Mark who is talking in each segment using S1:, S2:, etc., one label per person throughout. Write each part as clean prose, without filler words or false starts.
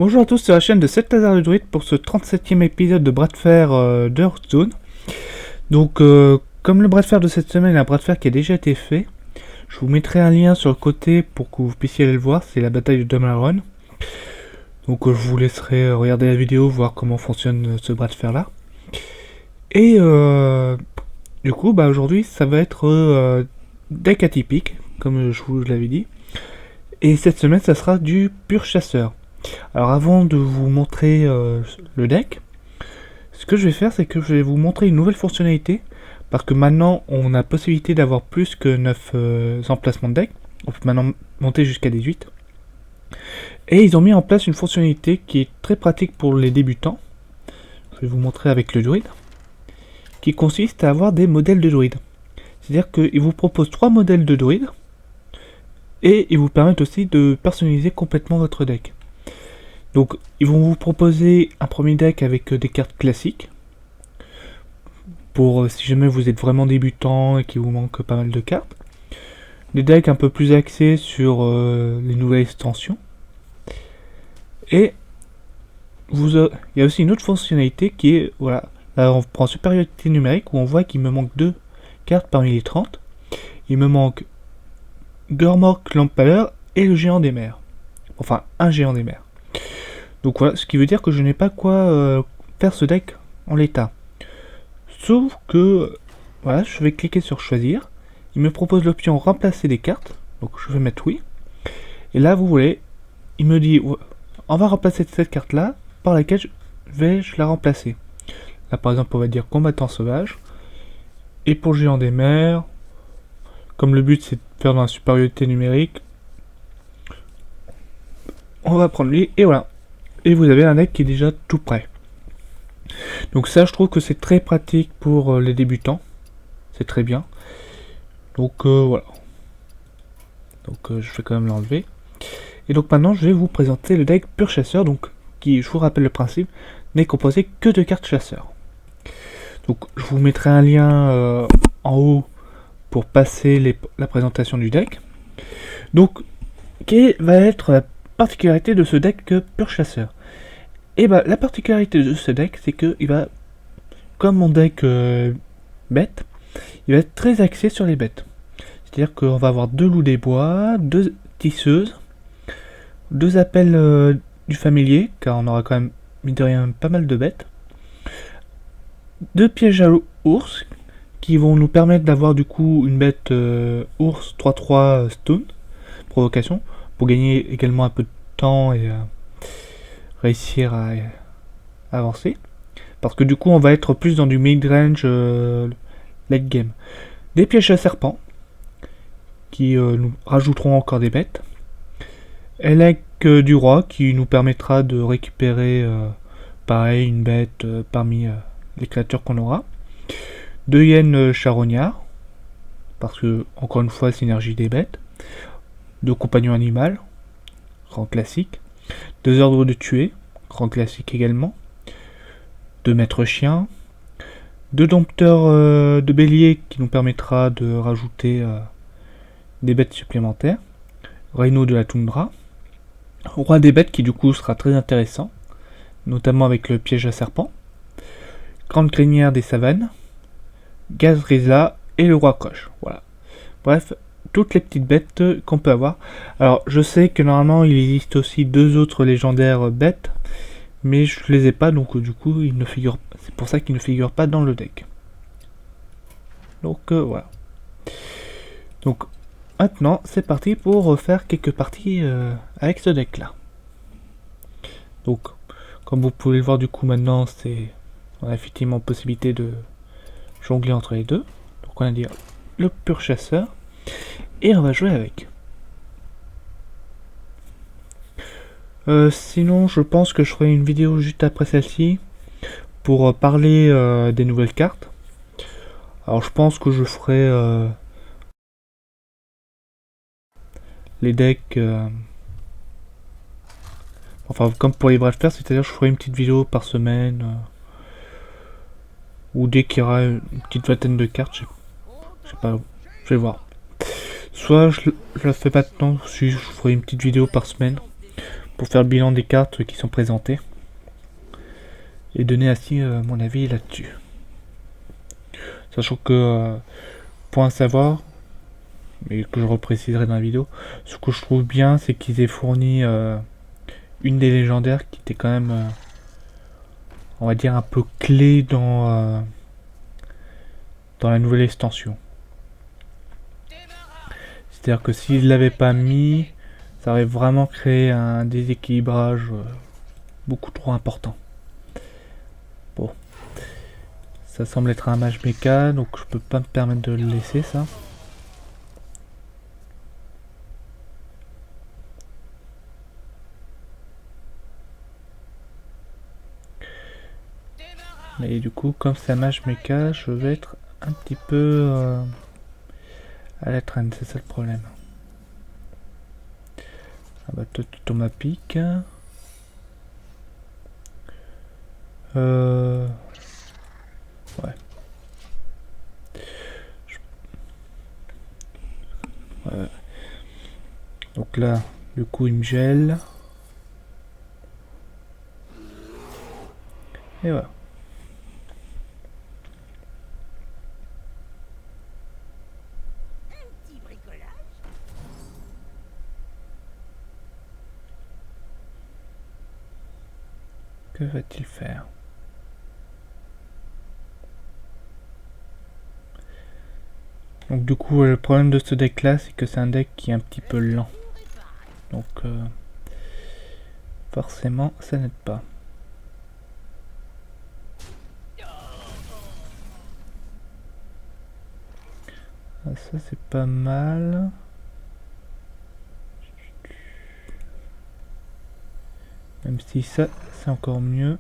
S1: Bonjour à tous sur la chaîne de 7 Lazare le Druide pour ce 37e épisode de bras de fer de Hearthstone. Donc comme le bras de fer de cette semaine est un bras de fer qui a déjà été fait, je vous mettrai un lien sur le côté pour que vous puissiez aller le voir, c'est la bataille de Damaron. Donc je vous laisserai regarder la vidéo, voir comment fonctionne ce bras de fer là. Et du coup aujourd'hui ça va être deck atypique, comme je vous l'avais dit. Et cette semaine ça sera du pur chasseur. Alors avant de vous montrer le deck, ce que je vais faire c'est que je vais vous montrer une nouvelle fonctionnalité, parce que maintenant on a possibilité d'avoir plus que 9 emplacements de deck, on peut maintenant monter jusqu'à 18. Et ils ont mis en place une fonctionnalité qui est très pratique pour les débutants, je vais vous montrer avec le druide, qui consiste à avoir des modèles de druide. C'est-à-dire qu'ils vous proposent 3 modèles de druide, et ils vous permettent aussi de personnaliser complètement votre deck. Donc ils vont vous proposer un premier deck avec des cartes classiques, pour si jamais vous êtes vraiment débutant et qu'il vous manque pas mal de cartes. Des decks un peu plus axés sur les nouvelles extensions. Et il y a aussi une autre fonctionnalité qui est, voilà, là on prend supériorité numérique où on voit qu'il me manque 2 cartes parmi les 30. Il me manque Gurmork l'Empaler et le géant des mers. Enfin, un géant des mers. Donc voilà, ce qui veut dire que je n'ai pas quoi faire ce deck en l'état. Sauf que, voilà, je vais cliquer sur choisir. Il me propose l'option remplacer des cartes. Donc je vais mettre oui. Et là, vous voyez, il me dit, on va remplacer cette carte là, par laquelle vais-je la remplacer. Là par exemple, on va dire combattant sauvage. Et pour géant des mers, comme le but c'est de faire dans la supériorité numérique, on va prendre lui, et voilà. Et vous avez un deck qui est déjà tout prêt. Donc ça, je trouve que c'est très pratique pour les débutants. C'est très bien. Donc voilà. Donc je vais quand même l'enlever. Et donc maintenant, je vais vous présenter le deck pur chasseur, donc qui, je vous rappelle le principe, n'est composé que de cartes chasseurs. Donc je vous mettrai un lien en haut pour passer la présentation du deck. Donc, quelle va être la particularité de ce deck pur chasseur? Et bah la particularité de ce deck c'est que il va, comme mon deck bête, il va être très axé sur les bêtes. C'est-à-dire qu'on va avoir 2 loups des bois, 2 tisseuses, 2 appels du familier, car on aura quand même, mine de rien, pas mal de bêtes, 2 pièges à ours, qui vont nous permettre d'avoir du coup une bête ours 3-3 stone, provocation, pour gagner également un peu de temps et réussir à avancer. Parce que du coup on va être plus dans du mid-range late game. Des pièges à serpents, qui nous rajouteront encore des bêtes. Elec du roi, qui nous permettra de récupérer pareil une bête parmi les créatures qu'on aura. 2 hyènes charognards, parce que encore une fois synergie des bêtes. 2 compagnons animaux, grand classique. 2 ordres de tuer, grand classique également. 2 maîtres chiens. 2 dompteurs de bélier qui nous permettra de rajouter des bêtes supplémentaires. Rhino de la toundra. Roi des bêtes qui du coup sera très intéressant, notamment avec le piège à serpent. Grande crinière des savanes. Gazrizla et le roi coche. Voilà. Bref, toutes les petites bêtes qu'on peut avoir. Alors je sais que normalement il existe aussi 2 autres légendaires bêtes, mais je les ai pas, donc du coup ils ne figurent, c'est pour ça qu'ils ne figurent pas dans le deck. Donc voilà. Donc maintenant c'est parti pour faire quelques parties avec ce deck là. Donc comme vous pouvez le voir, du coup maintenant on a effectivement possibilité de jongler entre les deux. Donc on va dire le pur chasseur. Et on va jouer avec. Sinon, je pense que je ferai une vidéo juste après celle-ci pour parler des nouvelles cartes. Alors, je pense que je ferai les decks. Enfin, comme pour les bras de fer, c'est-à-dire je ferai une petite vidéo par semaine. Ou dès qu'il y aura une petite vingtaine de cartes, je sais pas, je vais voir. Soit je la fais pas de temps, si je ferai une petite vidéo par semaine pour faire le bilan des cartes qui sont présentées et donner ainsi mon avis là-dessus. Sachant que, point à savoir, mais que je repréciserai dans la vidéo, ce que je trouve bien, c'est qu'ils aient fourni une des légendaires qui était quand même, on va dire, un peu clé dans la nouvelle extension. C'est-à-dire que s'ils l'avaient pas mis, ça aurait vraiment créé un déséquilibrage beaucoup trop important. Bon. Ça semble être un mage méca, donc je peux pas me permettre de le laisser, ça. Mais du coup, comme c'est un mage méca, je vais être un petit peu à la traîne, c'est ça le problème. Ah bah toi tu tombes à pic. Ouais. Ouais. Donc là, du coup il me gèle. Et voilà. Que va-t-il faire? Donc du coup le problème de ce deck là, c'est que c'est un deck qui est un petit peu lent. Donc forcément ça n'aide pas. Ah, ça c'est pas mal. Même si ça c'est encore mieux.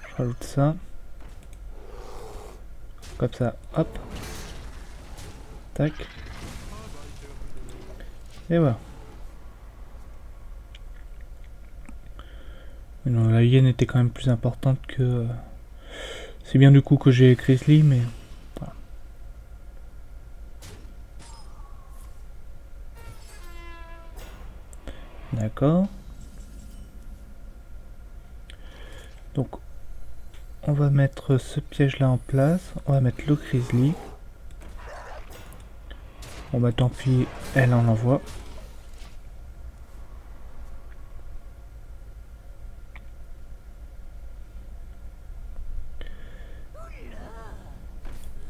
S1: Je rajoute ça. Comme ça, hop. Tac. Et voilà. Mais non, la hyène était quand même plus importante que... C'est bien du coup que j'ai Grizzly, mais... Voilà. D'accord. Donc, on va mettre ce piège là en place. On va mettre le Grizzly. Bon bah tant pis, elle en envoie.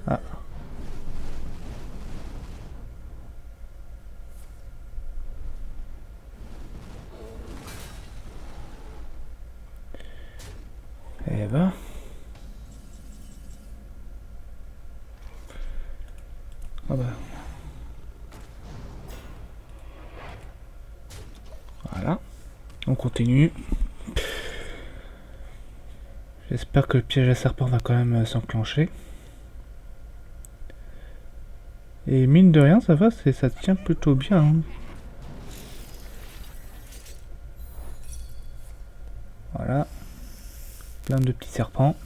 S1: Ah. Eh ben. Ah bah. Voilà. On continue. J'espère que le piège à serpent va quand même s'enclencher. Et mine de rien, ça va, ça tient plutôt bien. Hein. Voilà. Plein de petits serpents.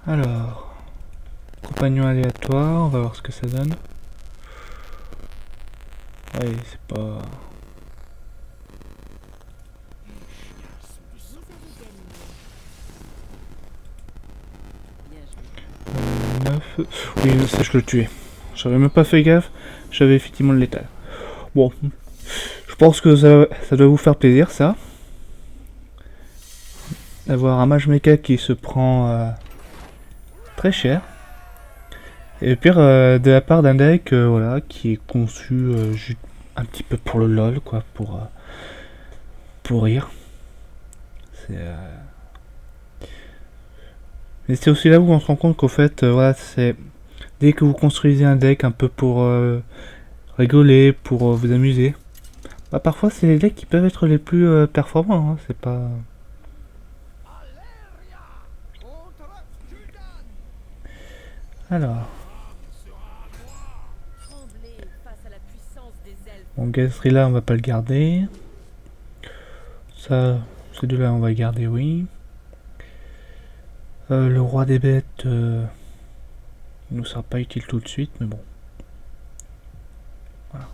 S1: Alors, compagnon aléatoire, on va voir ce que ça donne. Ouais, c'est pas... 9... Oui, ça je le tuais. J'avais même pas fait gaffe, j'avais effectivement le létal. Bon, je pense que ça doit vous faire plaisir, ça. D'avoir un mage mecha qui se prend très cher. Et le pire, de la part d'un deck voilà, qui est conçu juste un petit peu pour le lol, quoi, pour rire. Mais c'est aussi là où on se rend compte qu'au fait, voilà, c'est dès que vous construisez un deck un peu pour rigoler, pour vous amuser, bah, parfois c'est les decks qui peuvent être les plus performants, hein, c'est pas... Alors... Bon, Gazrilla, on va pas le garder. Ça, ces deux-là, on va le garder, oui. Le roi des bêtes, il nous sera pas utile tout de suite, mais bon. Voilà.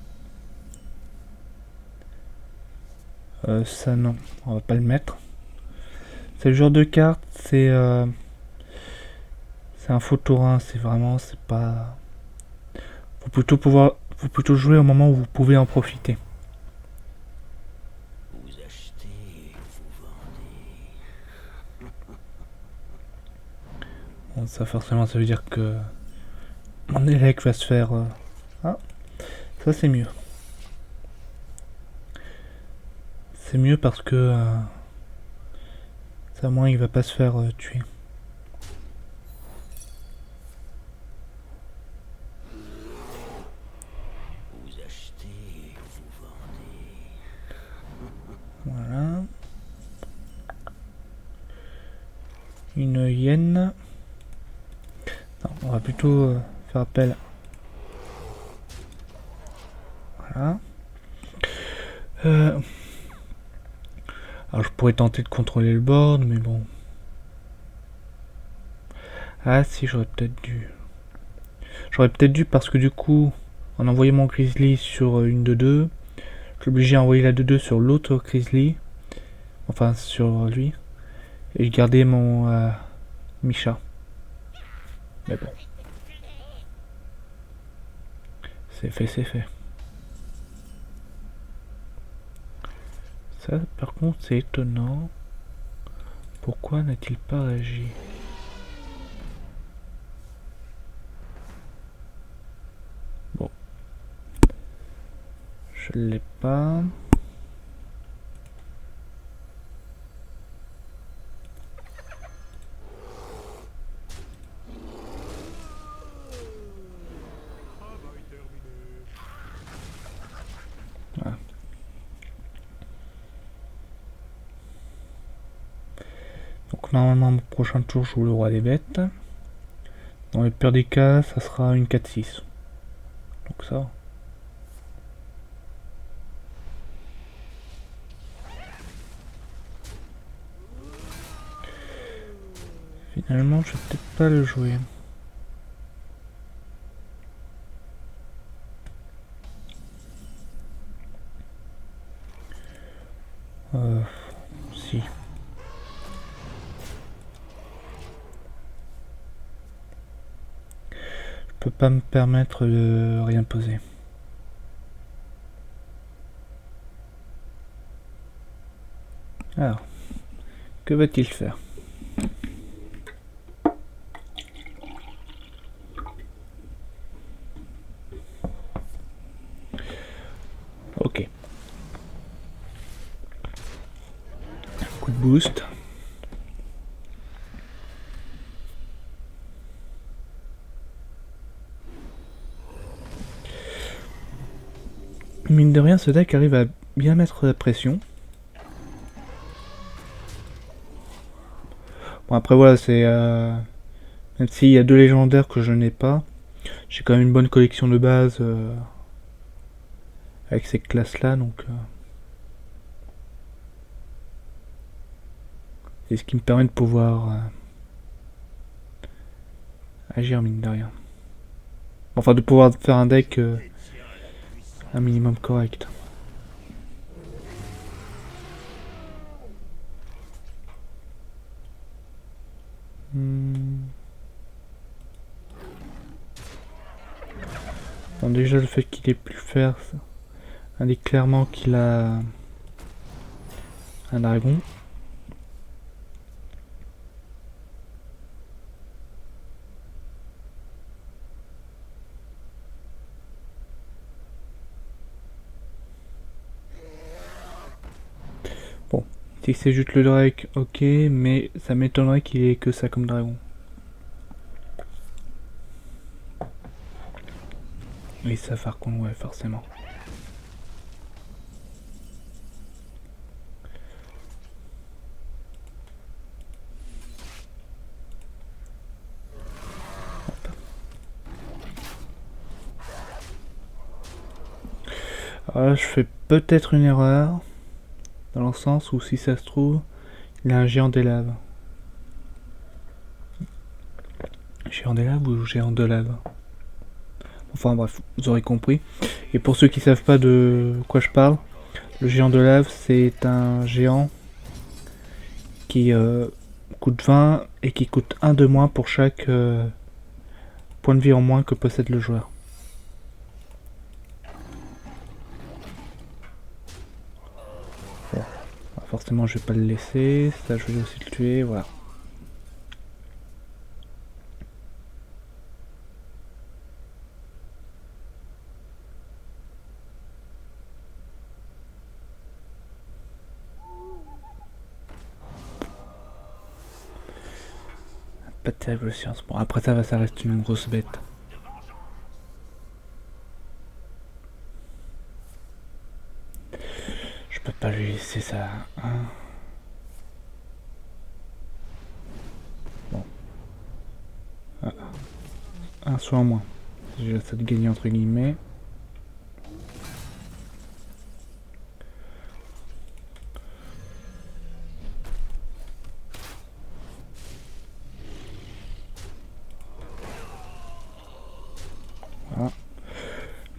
S1: Ça non, on va pas le mettre. C'est le genre de carte, c'est un faux taurin, c'est vraiment, c'est pas. Faut plutôt jouer au moment où vous pouvez en profiter.
S2: Vous achetez, vous vendez.
S1: Bon, ça forcément, ça veut dire que mon élec va se faire. Ah, ça c'est mieux. C'est mieux parce que ça, moins il va pas se faire tuer.
S2: Vous achetez, vous vendez.
S1: Voilà. Une hyène. Non, on va plutôt faire appel. Voilà. Alors je pourrais tenter de contrôler le board, mais bon. Ah si, j'aurais peut-être dû. J'aurais peut-être dû parce que du coup, en envoyant mon Grizzly sur une de deux, je suis obligé à envoyer la de 2 sur l'autre Grizzly. Enfin, sur lui. Et je gardais mon Misha. Mais bon. C'est fait, c'est fait. Ça, par contre, c'est étonnant. Pourquoi n'a-t-il pas réagi? Bon. Je l'ai pas. Voilà. Donc normalement, mon prochain tour, je joue le roi des bêtes. Dans le pire des cas, ça sera une 4-6. Donc ça. Finalement, je vais peut-être pas le jouer. Si. Je peux pas me permettre de rien poser. Alors, que va-t-il faire? Ok. Coup de boost. Mine de rien, ce deck arrive à bien mettre la pression. Bon après voilà, c'est... même s'il y a 2 légendaires que je n'ai pas, j'ai quand même une bonne collection de base avec ces classes-là, donc... c'est ce qui me permet de pouvoir agir mine de rien. Enfin de pouvoir faire un deck un minimum correct. Bon, déjà le fait qu'il ait pu faire ça indique clairement qu'il a un dragon. Bon, si c'est juste le Drake, ok, mais ça m'étonnerait qu'il ait que ça comme dragon. Et ça Farcon, ouais, forcément. Alors là, je fais peut-être une erreur, dans le sens où si ça se trouve, il a un géant des laves. géant des laves ou géant de lave. Enfin bref, vous aurez compris. Et pour ceux qui savent pas de quoi je parle, le géant de lave c'est un géant qui coûte 20 et qui coûte 1 de moins pour chaque point de vie en moins que possède le joueur. Bon. Forcément je vais pas le laisser, ça je vais aussi le tuer, voilà. Pas de terrible science. Bon, après ça reste une grosse bête. Je peux pas lui laisser ça. Hein. Bon. Un soin en moins. J'ai ça de gagner entre guillemets. Voilà.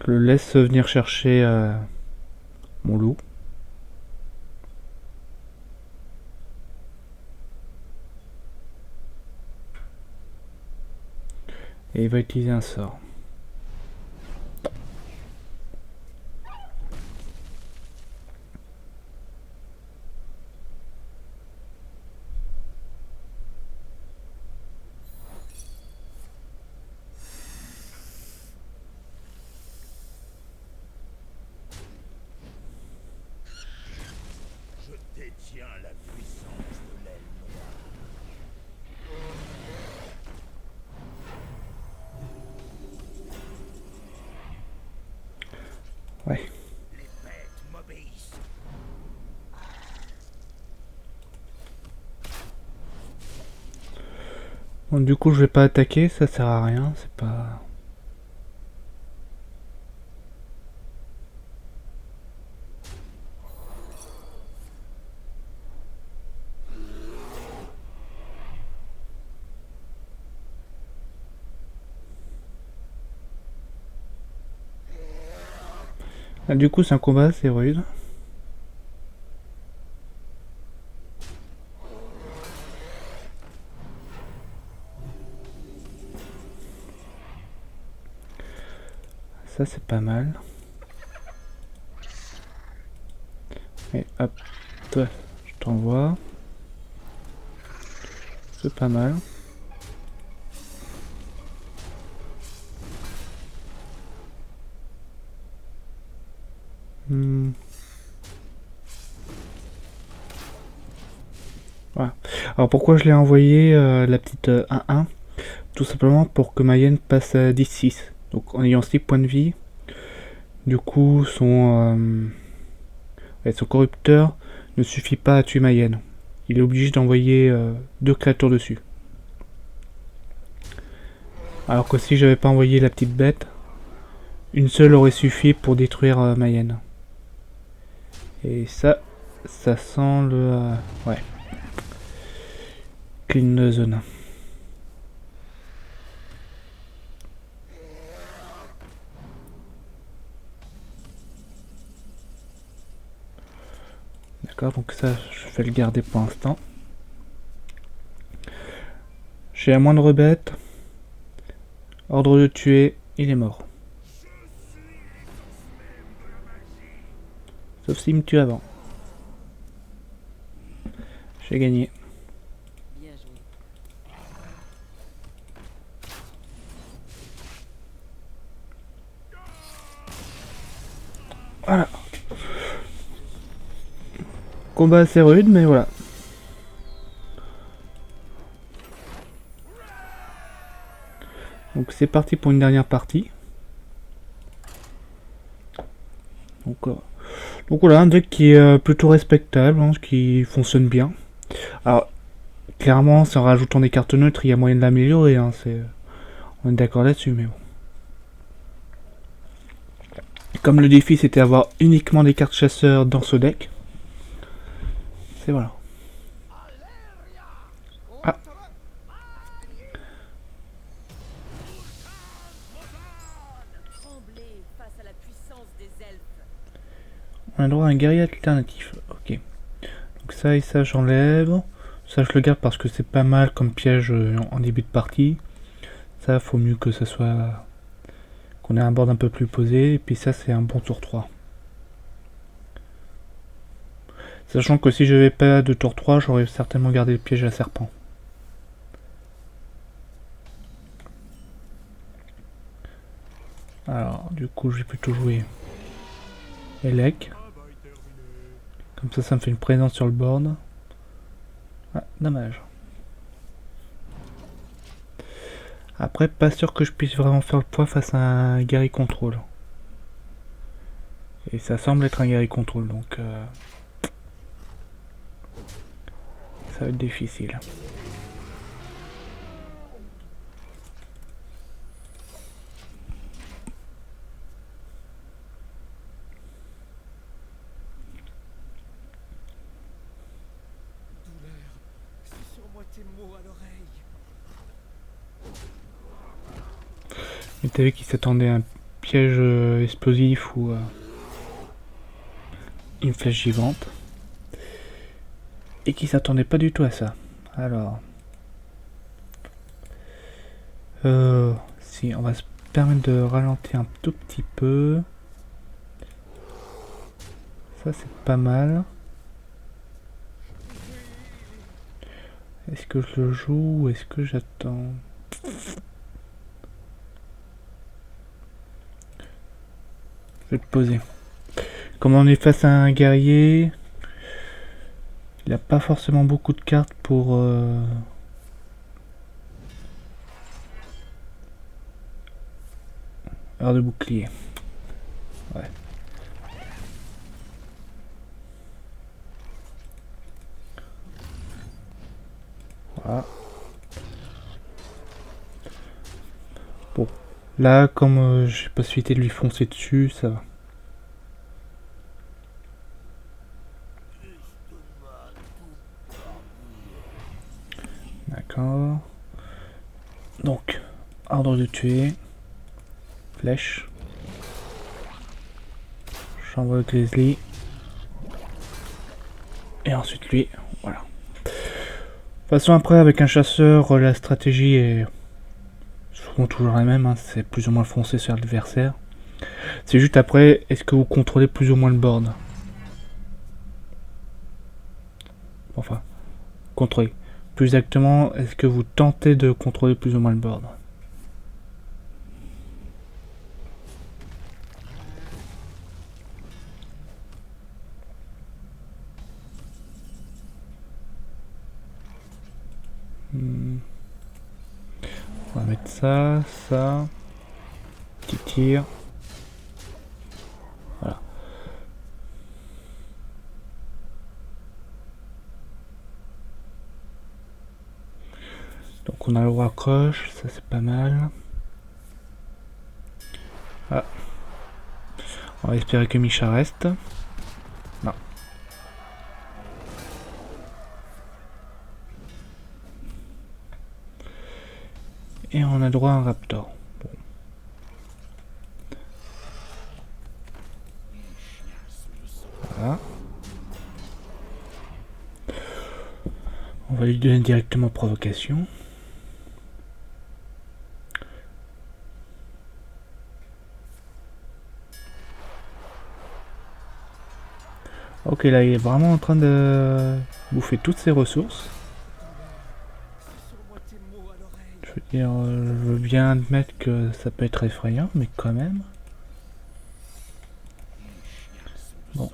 S1: Je le laisse venir chercher mon loup. Et il va utiliser un sort.
S2: Je détiens la puissance de l'aile noire.
S1: Ouais.
S2: Les bêtes m'obéissent.
S1: Bon, du coup je vais pas attaquer, ça sert à rien, c'est pas... Ah, du coup c'est un combat assez rude. Ça c'est pas mal. Et hop, toi je t'envoie. C'est pas mal. Voilà. Alors pourquoi je l'ai envoyé la petite 1-1? Tout simplement pour que ma hyène passe à 10-6. Donc en ayant 6 points de vie, du coup son corrupteur ne suffit pas à tuer ma hyène. Il est obligé d'envoyer 2 créatures dessus. Alors que si j'avais pas envoyé la petite bête, une seule aurait suffi pour détruire ma hyène. Et ça sent le... ouais. Clean zone. D'accord, donc ça je vais le garder pour l'instant. J'ai la moindre bête. Ordre de tuer, il est mort. Sauf s'il me tue avant. J'ai gagné.
S3: Bien joué.
S1: Voilà. Combat assez rude, mais voilà. Donc c'est parti pour une dernière partie. Donc voilà, un deck qui est plutôt respectable, hein, qui fonctionne bien. Alors, clairement, c'est en rajoutant des cartes neutres, il y a moyen de l'améliorer. Hein, on est d'accord là-dessus, mais bon. Comme le défi c'était avoir uniquement des cartes chasseurs dans ce deck, c'est voilà. Ah. On a droit à un guerrier alternatif. Ok. Donc ça et ça j'enlève. Ça je le garde parce que c'est pas mal comme piège en début de partie. Ça faut mieux que ça soit... qu'on ait un board un peu plus posé. Et puis ça c'est un bon tour 3. Sachant que si je n'avais pas de tour 3, j'aurais certainement gardé le piège à serpent. Alors, du coup, je vais plutôt jouer Elec. Comme ça me fait une présence sur le board. Ah, dommage. Après, pas sûr que je puisse vraiment faire le poids face à un guerrier contrôle. Et ça semble être un guerrier contrôle, donc... ça va être difficile. Mais t'as vu qu'il s'attendait à un piège explosif ou une flèche gigante. Et qui s'attendait pas du tout à ça. Alors... si, on va se permettre de ralentir un tout petit peu. Ça c'est pas mal. Est-ce que je le joue ou est-ce que j'attends? Je vais te poser. Comme on est face à un guerrier, il n'a pas forcément beaucoup de cartes pour... heure de bouclier. Ouais. Voilà. Bon. Là, comme j'ai possibilité de lui foncer dessus, ça va. D'accord. Donc, ordre de tuer. Flèche. J'envoie Grizzly. Et ensuite lui. Voilà. De toute façon, après, avec un chasseur, la stratégie est souvent toujours la même. Hein, c'est plus ou moins foncer sur l'adversaire. C'est juste après, est-ce que vous contrôlez plus ou moins le board? Enfin, contrôler. Plus exactement, est-ce que vous tentez de contrôler plus ou moins le board? On va mettre ça, ça. Petit tir. Voilà. Donc on a le roi croche, ça c'est pas mal. Ah. On va espérer que Micha reste. Non. Et on a droit à un raptor. Bon. Voilà. On va lui donner directement provocation. Ok, là il est vraiment en train de bouffer toutes ses ressources. Je veux dire, je veux bien admettre que ça peut être effrayant, mais quand même. Bon.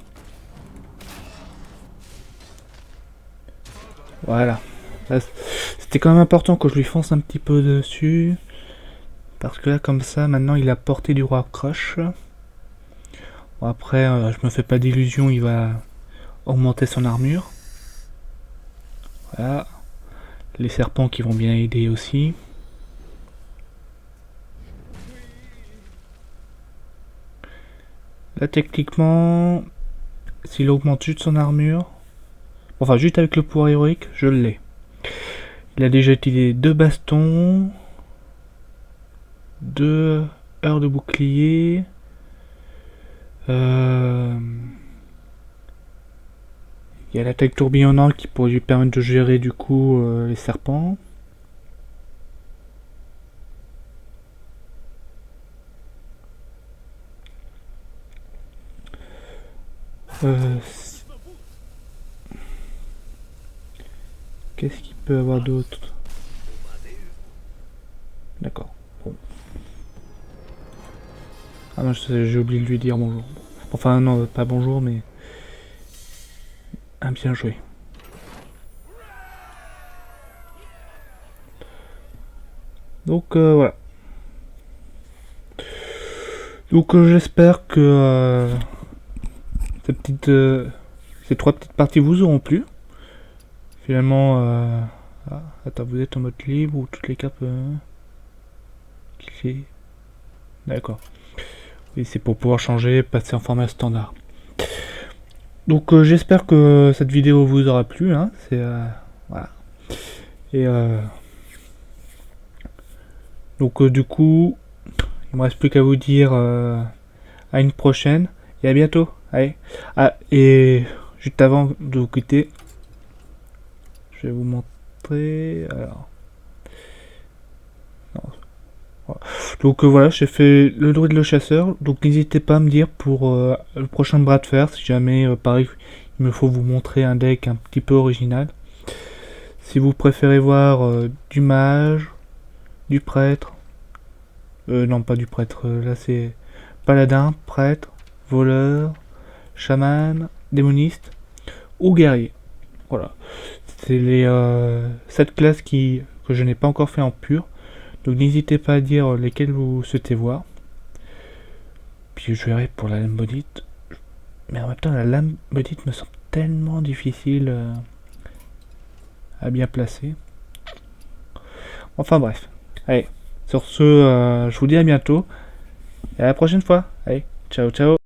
S1: Voilà. C'était quand même important que je lui fonce un petit peu dessus. Parce que là, comme ça, maintenant il a porté du roi crush. Bon, après, je me fais pas d'illusions, il va augmenter son armure. Voilà. Les serpents qui vont bien aider aussi. Là, techniquement, s'il augmente juste son armure, enfin juste avec le pouvoir héroïque, je l'ai. Il a déjà utilisé 2 bastons, 2 heures de bouclier, Il y a l'attaque tourbillonnante qui pourrait lui permettre de gérer du coup les serpents. Qu'est-ce qu'il peut avoir d'autre? D'accord. Bon. Ah non, j'ai oublié de lui dire bonjour. Enfin non, pas bonjour, mais... Ah, bien joué. Donc voilà. Donc j'espère que ces 3 petites parties vous auront plu. Finalement, ah, attends, vous êtes en mode libre ou toutes les capes cliquez. D'accord. Et c'est pour pouvoir changer, passer en format standard. Donc j'espère que cette vidéo vous aura plu. Hein. C'est voilà. Et donc du coup, il me reste plus qu'à vous dire à une prochaine et à bientôt. Allez. Ah, et juste avant de vous quitter, je vais vous montrer. Alors. Non. Voilà. Donc voilà, j'ai fait le druide le chasseur. Donc n'hésitez pas à me dire pour le prochain bras de fer, si jamais pareil, il me faut vous montrer un deck un petit peu original. Si vous préférez voir du mage, du prêtre, non pas du prêtre, là c'est paladin, prêtre, voleur, chaman, démoniste ou guerrier. Voilà, c'est les 7 classes que je n'ai pas encore fait en pur. Donc n'hésitez pas à dire lesquelles vous souhaitez voir. Puis je verrai pour la lame maudite. Mais en même temps, la lame maudite me semble tellement difficile à bien placer. Enfin bref. Allez, sur ce, je vous dis à bientôt. Et à la prochaine fois. Allez, ciao ciao.